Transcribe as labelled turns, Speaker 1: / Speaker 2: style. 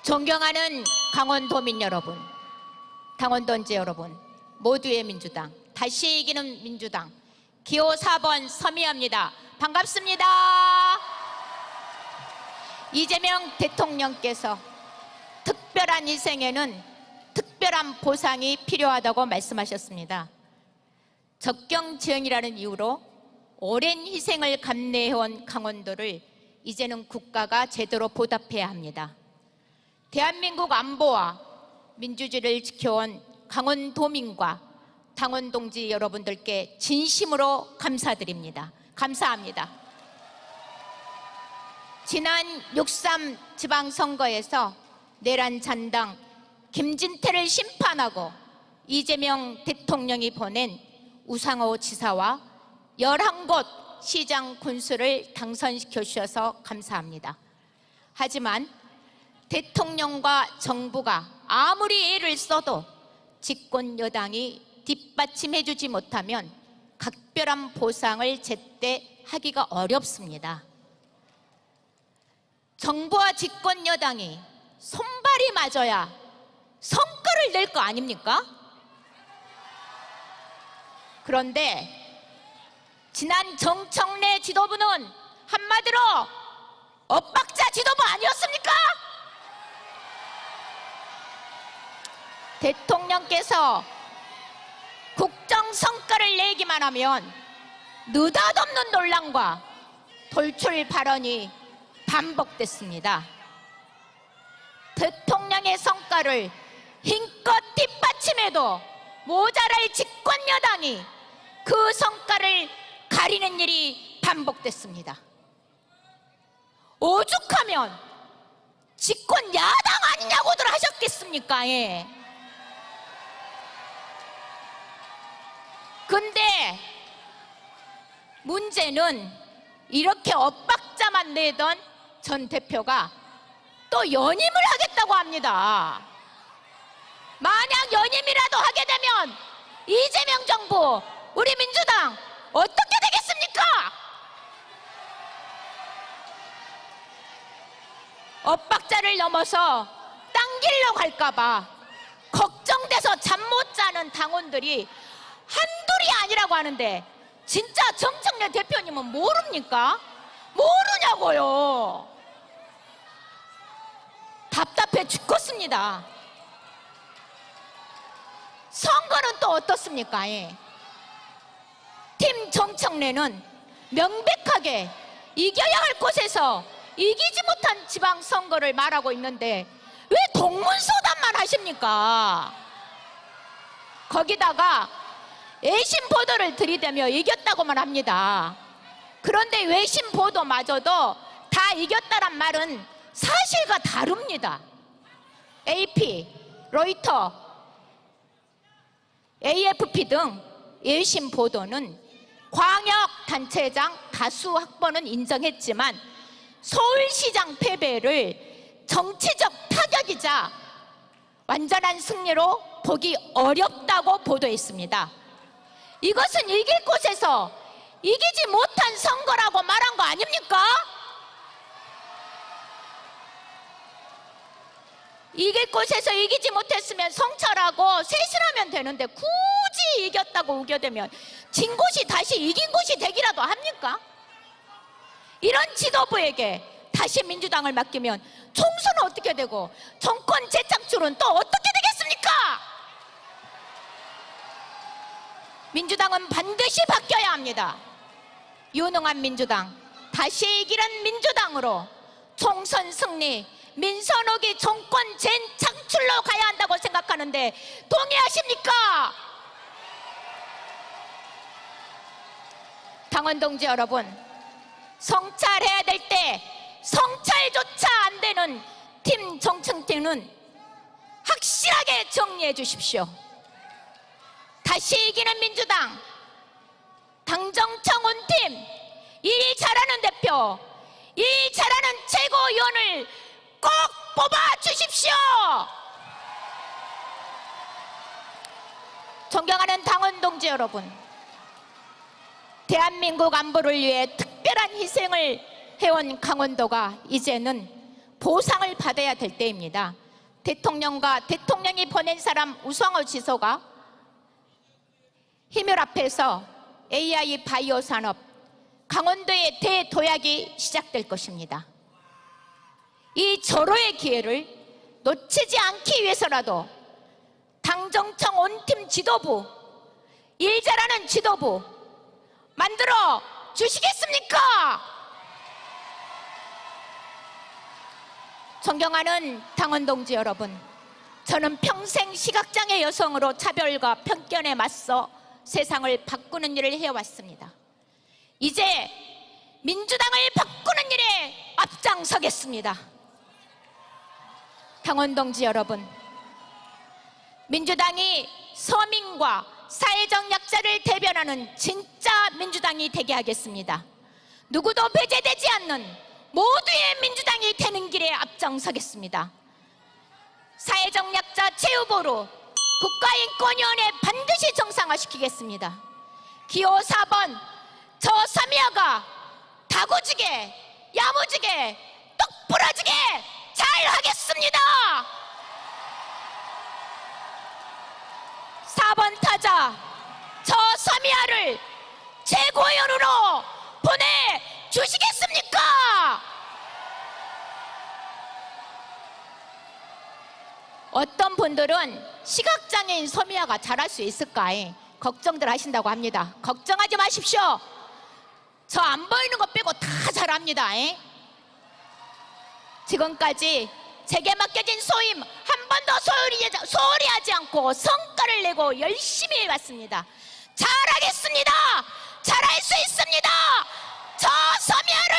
Speaker 1: 존경하는 강원도민 여러분, 강원도인지 여러분, 모두의 민주당, 다시 이기는 민주당 기호 4번 서미화입니다. 반갑습니다. 이재명 대통령께서 특별한 희생에는 특별한 보상이 필요하다고 말씀하셨습니다. 적경 지역이라는 이유로 오랜 희생을 감내해온 강원도를 이제는 국가가 제대로 보답해야 합니다. 대한민국 안보와 민주주의를 지켜온 강원도민과 당원동지 여러분들께 진심으로 감사드립니다. 감사합니다. 지난 6.3 지방선거에서 내란 잔당 김진태를 심판하고 이재명 대통령이 보낸 우상호 지사와 11곳 시장 군수를 당선시켜 주셔서 감사합니다. 하지만 대통령과 정부가 아무리 애를 써도 집권 여당이 뒷받침해 주지 못하면 각별한 보상을 제때 하기가 어렵습니다. 정부와 집권 여당이 손발이 맞아야 성과를 낼 거 아닙니까? 그런데 지난 정청래 지도부는 한마디로 엇박자 지도부 아니었습니까? 대통령께서 국정 성과를 내기만 하면 느닷없는 논란과 돌출 발언이 반복됐습니다. 대통령의 성과를 힘껏 뒷받침해도 모자랄 집권 여당이 그 성과를 가리는 일이 반복됐습니다. 오죽하면 집권 야당 아니냐고들 하셨겠습니까? 예. 근데 문제는 이렇게 엇박자만 내던 전 대표가 또 연임을 하겠다고 합니다. 만약 연임이라도 하게 되면 이재명 정부, 우리 민주당 어떻게 되겠습니까? 엇박자를 넘어서 딴 길로 갈까봐 걱정돼서 잠 못 자는 당원들이 한둘이 아니라고 하는데 진짜 정청래 대표님은 모릅니까? 모르냐고요. 답답해 죽겠습니다. 선거는 또 어떻습니까? 예. 팀 정청래는 명백하게 이겨야 할 곳에서 이기지 못한 지방선거를 말하고 있는데 왜 동문서답만 하십니까? 거기다가 외신 보도를 들이대며 이겼다고만 합니다. 그런데 외신 보도마저도 다 이겼다란 말은 사실과 다릅니다. AP, 로이터, AFP 등 외신 보도는 광역단체장 다수 확보는 인정했지만 서울시장 패배를 정치적 타격이자 완전한 승리로 보기 어렵다고 보도했습니다. 이것은 이길 곳에서 이기지 못한 선거라고 말한 거 아닙니까? 이길 곳에서 이기지 못했으면 성찰하고 쇄신하면 되는데 굳이 이겼다고 우겨대면 진 곳이 다시 이긴 곳이 되기라도 합니까? 이런 지도부에게 다시 민주당을 맡기면 총선은 어떻게 되고 정권 재창출은 또 어떻게 되겠습니까? 민주당은 반드시 바뀌어야 합니다. 유능한 민주당, 다시 이기는 민주당으로 총선 승리, 민선호기 정권 재창출로 가야 한다고 생각하는데 동의하십니까? 당원동지 여러분, 성찰해야 될 때 성찰조차 안 되는 팀 정청래는 확실하게 정리해 주십시오. 다시 이기는 민주당, 당정청운팀, 일 잘하는 대표, 일 잘하는 최고위원을 꼭 뽑아 주십시오. 존경하는 당원동지 여러분, 대한민국 안보를 위해 특별한 희생을 해온 강원도가 이제는 보상을 받아야 될 때입니다. 대통령과 대통령이 보낸 사람 우상호 지소가 힘을 앞에서 AI 바이오 산업 강원도의 대도약이 시작될 것입니다. 이 절호의 기회를 놓치지 않기 위해서라도 당정청 온팀 지도부, 일 잘하는 지도부 만들어 주시겠습니까? 존경하는 당원 동지 여러분, 저는 평생 시각장애 여성으로 차별과 편견에 맞서 세상을 바꾸는 일을 해왔습니다. 이제 민주당을 바꾸는 일에 앞장서겠습니다. 당원 동지 여러분, 민주당이 서민과 사회적 약자를 대변하는 진짜 민주당이 되게 하겠습니다. 누구도 배제되지 않는 모두의 민주당이 되는 길에 앞장서겠습니다. 사회적 약자 최후보로 국가인권위원회 반드시 정상화시키겠습니다. 기호 4번 저 서미아가 다구지게 야무지게 똑부러지게 잘 하겠습니다. 4번 타자 저 서미아를 최고위원으로 보내주시겠습니까? 어떤 분들은 시각장애인 서미아가 잘할 수 있을까 걱정들 하신다고 합니다. 걱정하지 마십시오. 저 안 보이는 거 빼고 다 잘합니다. 지금까지 제게 맡겨진 소임 한 번도 소홀히 하지 않고 성과를 내고 열심히 해왔습니다. 잘하겠습니다. 잘할 수 있습니다. 저 서미아를